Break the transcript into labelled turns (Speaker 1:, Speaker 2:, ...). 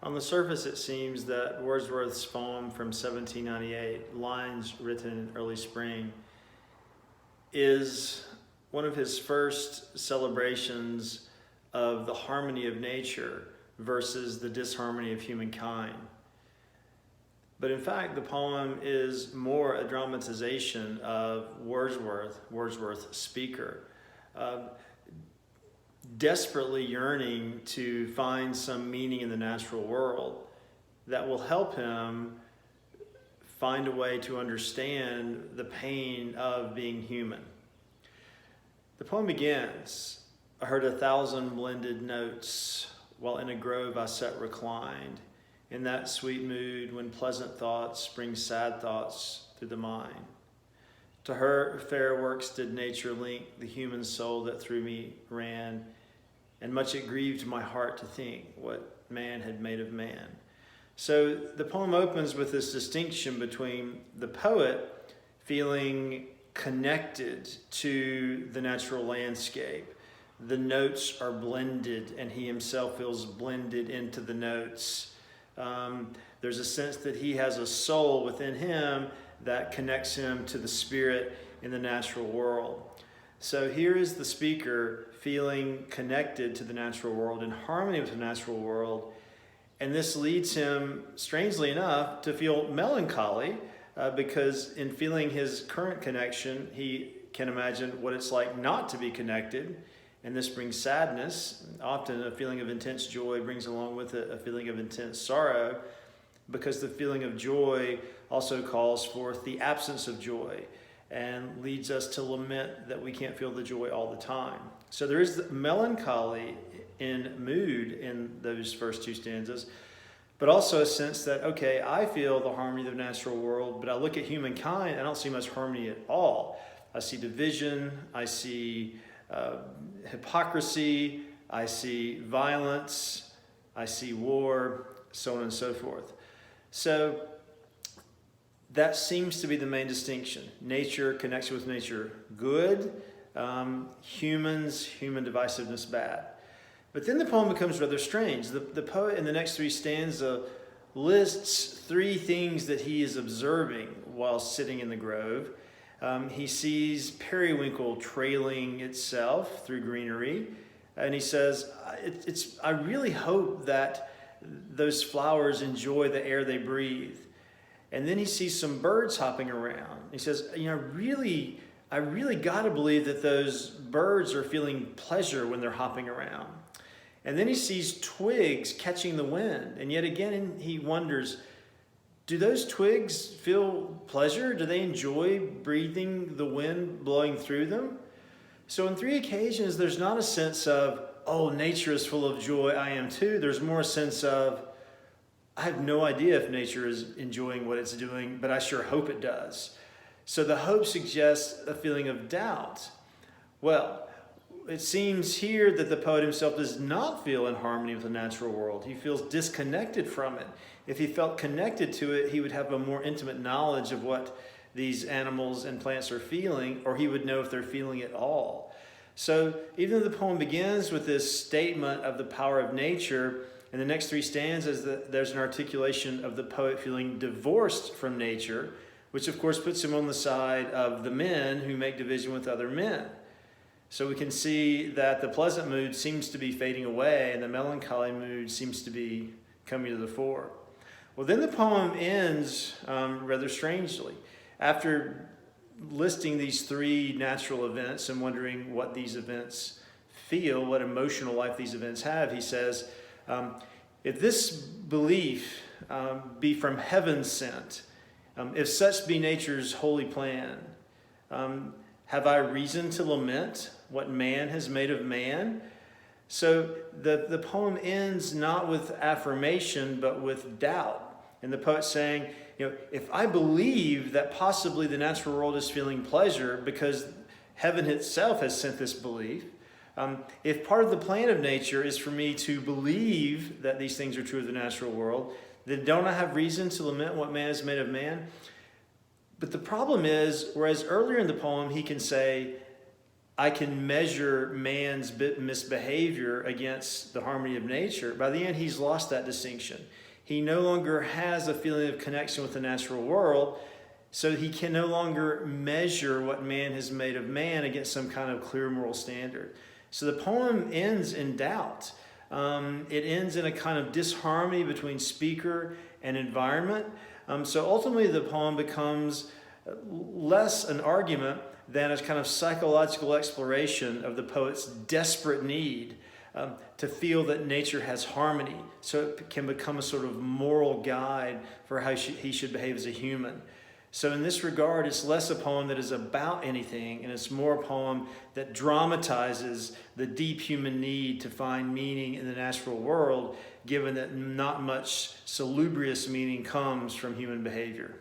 Speaker 1: On the surface, it seems that Wordsworth's poem from 1798, lines written in early spring, is one of his first celebrations of the harmony of nature versus the disharmony of humankind. But in fact, the poem is more a dramatization of Wordsworth's speaker, desperately yearning to find some meaning in the natural world that will help him find a way to understand the pain of being human. The poem begins, "I heard 1,000 blended notes, while in a grove I sat reclined, in that sweet mood when pleasant thoughts bring sad thoughts through the mind. To her fair works did nature link the human soul that through me ran, and much it grieved my heart to think what man had made of man." So the poem opens with this distinction between the poet feeling connected to the natural landscape. The notes are blended, and he himself feels blended into the notes. There's a sense that he has a soul within him that connects him to the spirit in the natural world. So here is the speaker feeling connected to the natural world, in harmony with the natural world. And this leads him, strangely enough, to feel melancholy because in feeling his current connection, he can imagine what it's like not to be connected. And this brings sadness. Often a feeling of intense joy brings along with it a feeling of intense sorrow, because the feeling of joy also calls forth the absence of joy and leads us to lament that we can't feel the joy all the time. So there is melancholy in mood in those first two stanzas, but also a sense that, okay, I feel the harmony of the natural world, but I look at humankind, I don't see much harmony at all. I see division, I see hypocrisy, I see violence, I see war, so on and so forth. So that seems to be the main distinction. Nature, connection with nature, good. Human divisiveness, bad. But then the poem becomes rather strange. The poet in the next three stanzas lists three things that he is observing while sitting in the grove. He sees periwinkle trailing itself through greenery. And he says, I really hope that those flowers enjoy the air they breathe. And then he sees some birds hopping around. He says, I really got to believe that those birds are feeling pleasure when they're hopping around. And then he sees twigs catching the wind. And yet again, he wonders, do those twigs feel pleasure? Do they enjoy breathing the wind blowing through them? So on three occasions, there's not a sense of, oh, nature is full of joy, I am too. There's more a sense of, I have no idea if nature is enjoying what it's doing, but I sure hope it does. So the hope suggests a feeling of doubt. Well, it seems here that the poet himself does not feel in harmony with the natural world. He feels disconnected from it. If he felt connected to it, he would have a more intimate knowledge of what these animals and plants are feeling, or he would know if they're feeling it all. So even though the poem begins with this statement of the power of nature, in the next three stanzas, there's an articulation of the poet feeling divorced from nature, which of course puts him on the side of the men who make division with other men. So we can see that the pleasant mood seems to be fading away and the melancholy mood seems to be coming to the fore. Well, then the poem ends rather strangely. After listing these three natural events and wondering what these events feel, what emotional life these events have, he says, if this belief be from heaven sent, if such be nature's holy plan, have I reason to lament what man has made of man? So the poem ends not with affirmation, but with doubt. And the poet's saying, if I believe that possibly the natural world is feeling pleasure because heaven itself has sent this belief, if part of the plan of nature is for me to believe that these things are true of the natural world, then don't I have reason to lament what man has made of man? But the problem is, whereas earlier in the poem he can say, I can measure man's misbehavior against the harmony of nature, by the end he's lost that distinction. He no longer has a feeling of connection with the natural world, so he can no longer measure what man has made of man against some kind of clear moral standard. So the poem ends in doubt. It ends in a kind of disharmony between speaker and environment. So ultimately the poem becomes less an argument than a kind of psychological exploration of the poet's desperate need to feel that nature has harmony, so it can become a sort of moral guide for how he should behave as a human. So in this regard, it's less a poem that is about anything, and it's more a poem that dramatizes the deep human need to find meaning in the natural world, given that not much salubrious meaning comes from human behavior.